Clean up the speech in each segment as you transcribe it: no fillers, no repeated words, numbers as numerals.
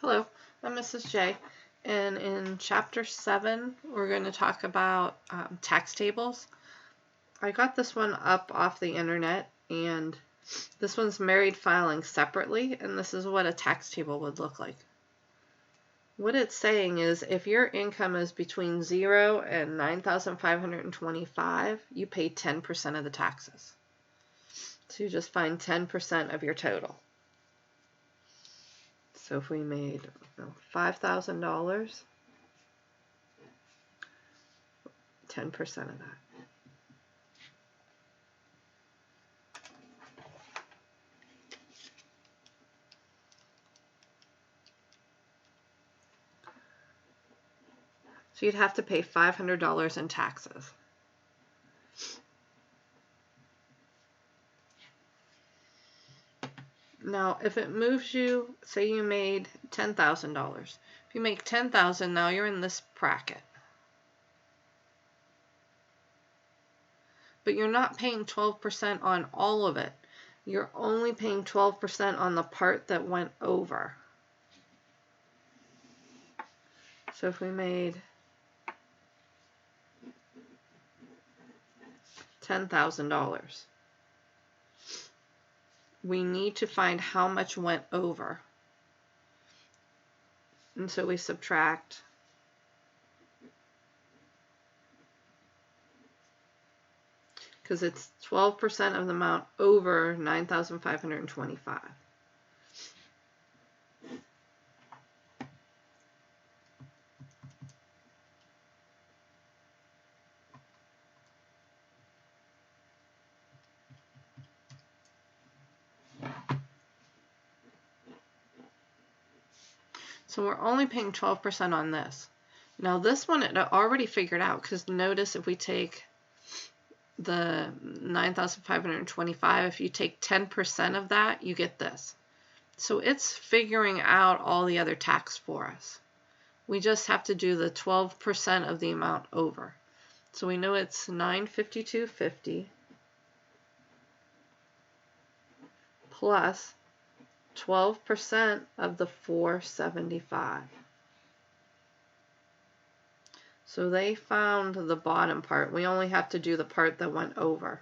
Hello, I'm Mrs. J, and in Chapter 7 we're going to talk about tax tables. I got this one up off the internet, and this one's married filing separately, and this is what a tax table would look like. What it's saying is if your income is between 0 and 9,525, you pay 10% of the taxes. So you just find 10% of your total. So if we made $5,000, 10% of that. So you'd have to pay $500 in taxes. Now, if it moves you, say you made $10,000. If you make $10,000, now you're in this bracket. But you're not paying 12% on all of it. You're only paying 12% on the part that went over. So if we made $10,000, we need to find how much went over. And so we subtract because it's 12% of the amount over 9,525. So we're only paying 12% on this. Now this one it already figured out, because notice if we take the 9,525, if you take 10% of that, you get this. So it's figuring out all the other tax for us. We just have to do the 12% of the amount over. So we know it's $952.50 plus 12% of the $475. So they found the bottom part. We only have to do the part that went over.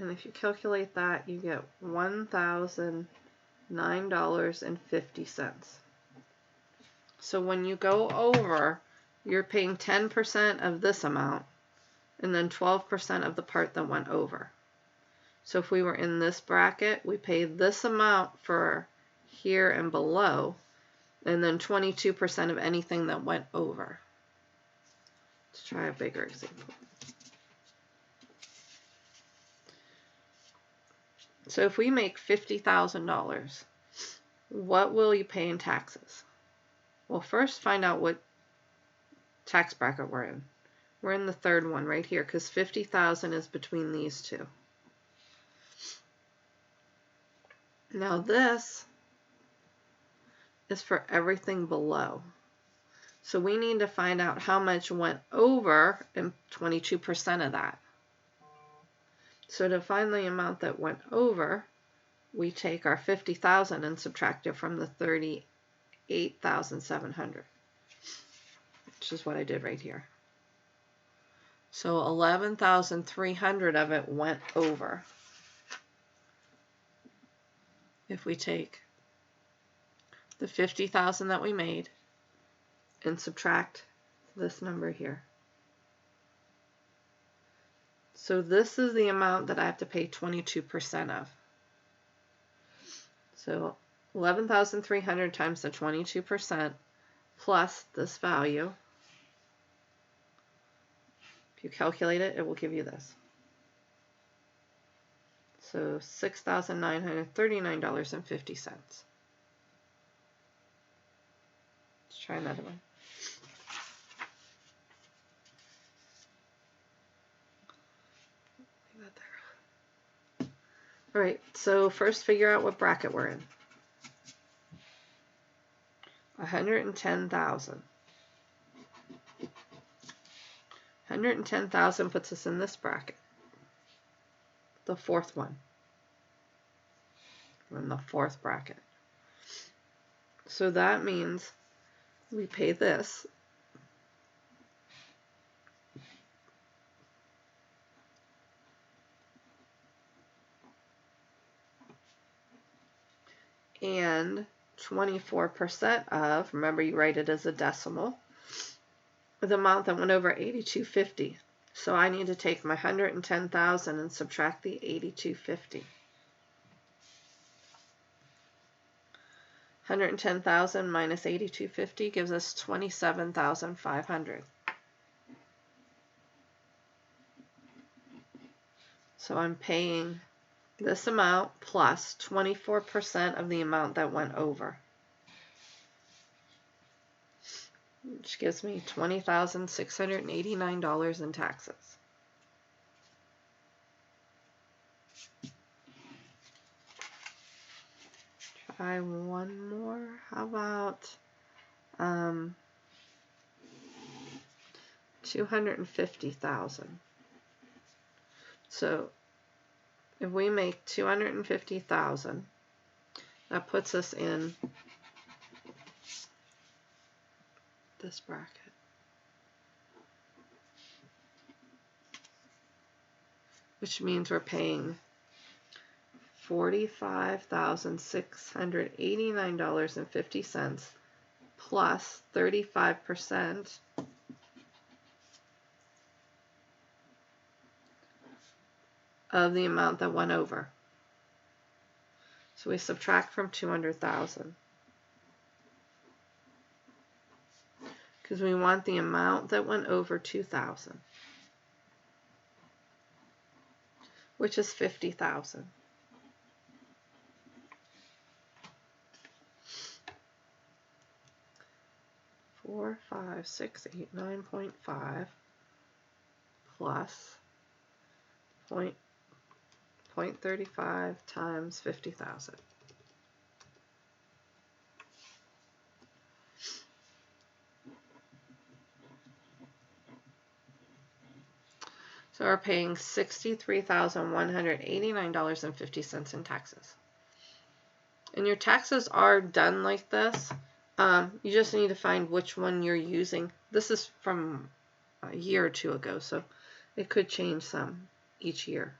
And if you calculate that, you get $1,009.50. So when you go over, you're paying 10% of this amount and then 12% of the part that went over. So if we were in this bracket, we pay this amount for here and below, and then 22% of anything that went over. Let's try a bigger example. So if we make $50,000, what will you pay in taxes? Well, first find out what tax bracket we're in. We're in the third one right here, because 50,000 is between these two. Now this is for everything below. So we need to find out how much went over and 22% of that. So to find the amount that went over, we take our 50,000 and subtract it from the 38,700, which is what I did right here. So 11,300 of it went over. If we take the 50,000 that we made and subtract this number here. So this is the amount that I have to pay 22% of. So 11,300 times the 22% plus this value. If you calculate it, it will give you this. So $6,939.50. Let's try another one. Leave that there. All right, so first figure out what bracket we're in. 110,000. 110,000 puts us in this bracket, the fourth one. We're in the fourth bracket. So that means we pay this. And 24% of, remember you write it as a decimal, the amount that went over 8250. So I need to take my 110,000 and subtract the 8250. 110,000 minus 8250 gives us 27,500. So I'm paying this amount plus 24% of the amount that went over, which gives me $20,689 in taxes. Try one more. How about 250,000? So if we make 250,000, that puts us in this bracket. Which means we're paying $45,689.50 plus 35% of the amount that went over. So we subtract from 200,000 because we want the amount that went over 2,000, which is 50,000. Four, 5, 6, 8, 9.5 plus 0.35 times 50,000. So we're paying $63,189.50 in taxes. And your taxes are done like this. You just need to find which one you're using. This is from a year or two ago, so it could change some each year.